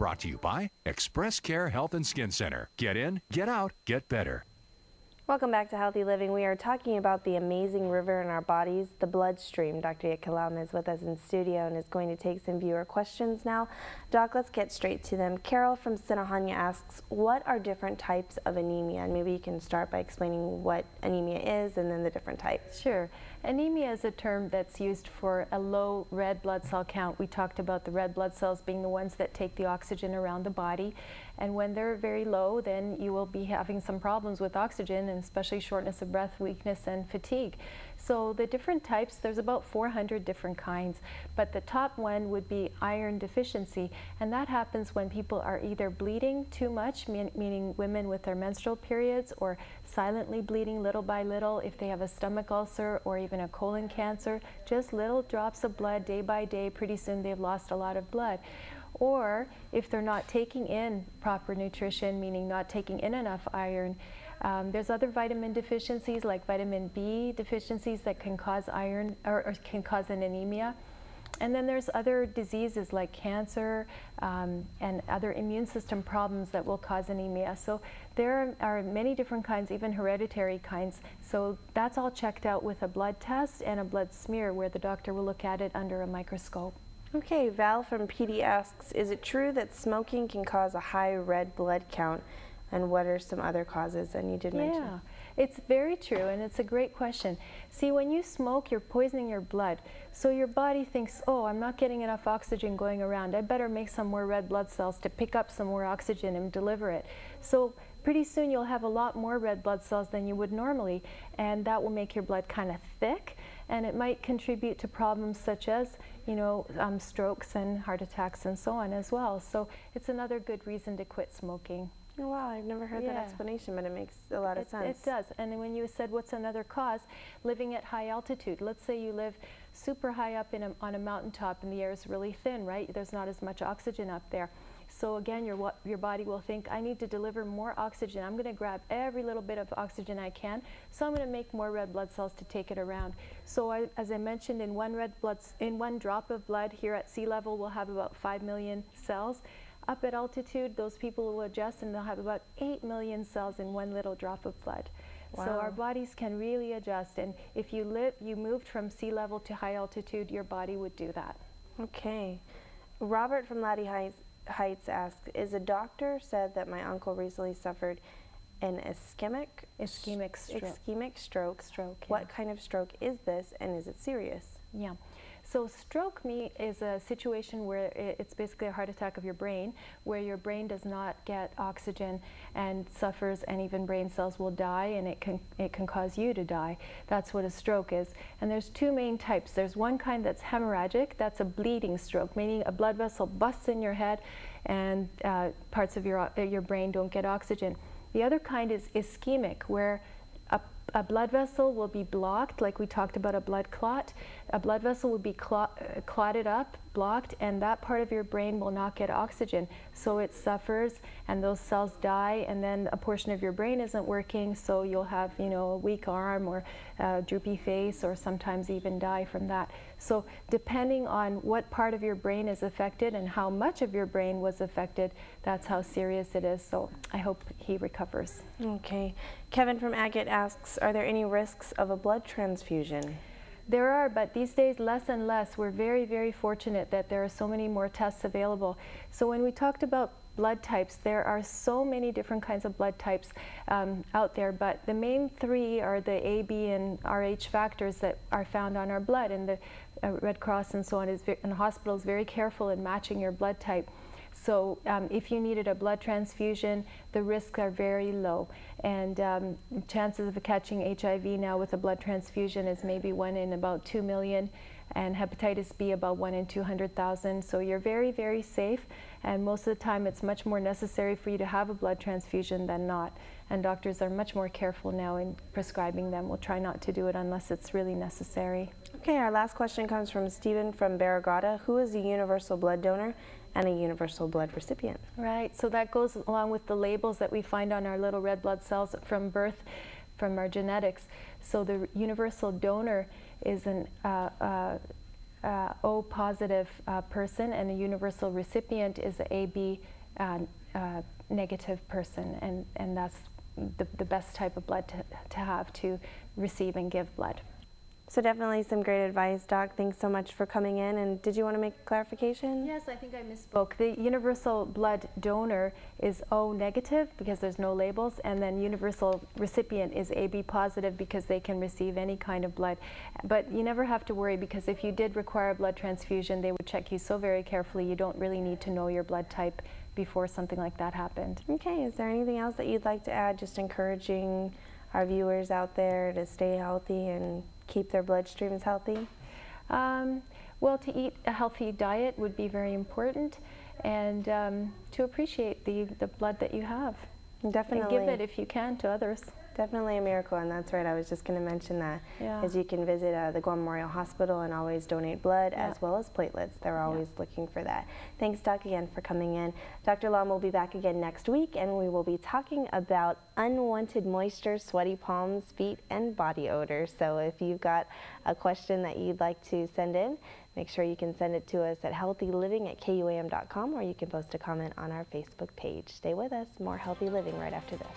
Brought to you by Express Care Health and Skin Center. Get in, get out, get better. Welcome back to Healthy Living. We are talking about the amazing river in our bodies, the bloodstream. Dr. Jitka Lom is with us in studio and is going to take some viewer questions now. Doc, let's get straight to them. Carol from Sinahanya asks, what are different types of anemia? And maybe you can start by explaining what anemia is and then the different types. Sure. Anemia is a term that's used for a low red blood cell count. We talked about the red blood cells being the ones that take the oxygen around the body. And when they're very low, then you will be having some problems with oxygen, and especially shortness of breath, weakness, and fatigue. So the different types, there's about 400 different kinds, but the top one would be iron deficiency, and that happens when people are either bleeding too much, meaning women with their menstrual periods, or silently bleeding little by little if they have a stomach ulcer or even a colon cancer, just little drops of blood day by day. Pretty soon they've lost a lot of blood. Or if they're not taking in proper nutrition, meaning not taking in enough iron. There's other vitamin deficiencies like vitamin B deficiencies that can cause iron or can cause an anemia. And then there's other diseases like cancer and other immune system problems that will cause anemia. So there are many different kinds, even hereditary kinds. So that's all checked out with a blood test and a blood smear where the doctor will look at it under a microscope. Okay, Val from PD asks, is it true that smoking can cause a high red blood count? And what are some other causes? And you did mention. Yeah, it's very true, and it's a great question. See, when you smoke, you're poisoning your blood. So your body thinks, oh, I'm not getting enough oxygen going around. I better make some more red blood cells to pick up some more oxygen and deliver it. So pretty soon you'll have a lot more red blood cells than you would normally, and that will make your blood kind of thick, and it might contribute to problems such as, you know, strokes and heart attacks and so on as well. So it's another good reason to quit smoking. Oh, wow, I've never heard that explanation, but it makes a lot of sense. It does. And when you said what's another cause, living at high altitude. Let's say you live super high up on a mountaintop and the air is really thin, right? There's not as much oxygen up there. So again, your body will think, I need to deliver more oxygen. I'm going to grab every little bit of oxygen I can, so I'm going to make more red blood cells to take it around. So as I mentioned, in one drop of blood here at sea level, we'll have about 5 million cells. Up at altitude, those people will adjust and they'll have about 8 million cells in one little drop of blood. Wow. So our bodies can really adjust, and if you moved from sea level to high altitude, your body would do that. Okay. Robert from Laddie Heights asks, is a doctor said that my uncle recently suffered an ischemic stroke. Yeah. What kind of stroke is this, and is it serious? Yeah. So stroke is a situation where it's basically a heart attack of your brain, where your brain does not get oxygen and suffers, and even brain cells will die, and it can cause you to die. That's what a stroke is. And there's two main types. There's one kind that's hemorrhagic. That's a bleeding stroke, meaning a blood vessel busts in your head and parts of your brain don't get oxygen. The other kind is ischemic, where a blood vessel will be blocked, like we talked about a blood clot. A blood vessel will be clotted up, blocked, and that part of your brain will not get oxygen. So it suffers, and those cells die, and then a portion of your brain isn't working, so you'll have, you know, a weak arm or a droopy face, or sometimes even die from that. So depending on what part of your brain is affected and how much of your brain was affected, that's how serious it is. So I hope he recovers. Okay. Kevin from Agate asks, are there any risks of a blood transfusion? There are, but these days less and less. We're very, very fortunate that there are so many more tests available. So when we talked about blood types, there are so many different kinds of blood types out there, but the main three are the A, B, and Rh factors that are found on our blood, and the Red Cross and so on and the hospital is very careful in matching your blood type. So if you needed a blood transfusion, the risks are very low. And chances of catching HIV now with a blood transfusion is maybe 1 in about 2 million, and hepatitis B about 1 in 200,000. So you're very, very safe. And most of the time it's much more necessary for you to have a blood transfusion than not. And doctors are much more careful now in prescribing them. We'll try not to do it unless it's really necessary. Okay, our last question comes from Stephen from Barragata. Who is a universal blood donor and a universal blood recipient? Right, so that goes along with the labels that we find on our little red blood cells from birth, from our genetics. So the universal donor is O positive person, and a universal recipient is a AB negative person, and that's the best type of blood to have to receive and give blood. So definitely some great advice, Doc. Thanks so much for coming in. And did you want to make a clarification? Yes, I think I misspoke. The universal blood donor is O negative because there's no labels, and then universal recipient is AB positive because they can receive any kind of blood. But you never have to worry, because if you did require a blood transfusion, they would check you so very carefully. You don't really need to know your blood type before something like that happened. Okay, is there anything else that you'd like to add, just encouraging our viewers out there to stay healthy and keep their bloodstreams healthy? Well, to eat a healthy diet would be very important, and to appreciate the blood that you have. Definitely. And give it, if you can, to others. Definitely a miracle, and that's right. I was just going to mention that. Yeah. As you can visit the Guam Memorial Hospital and always donate blood, Yeah. as well as platelets. They're always looking for that. Thanks, Doc, again for coming in. Dr. Lom will be back again next week, and we will be talking about unwanted moisture, sweaty palms, feet, and body odor. So if you've got a question that you'd like to send in, make sure you can send it to us at healthyliving@kuam.com, or you can post a comment on our Facebook page. Stay with us. More Healthy Living right after this.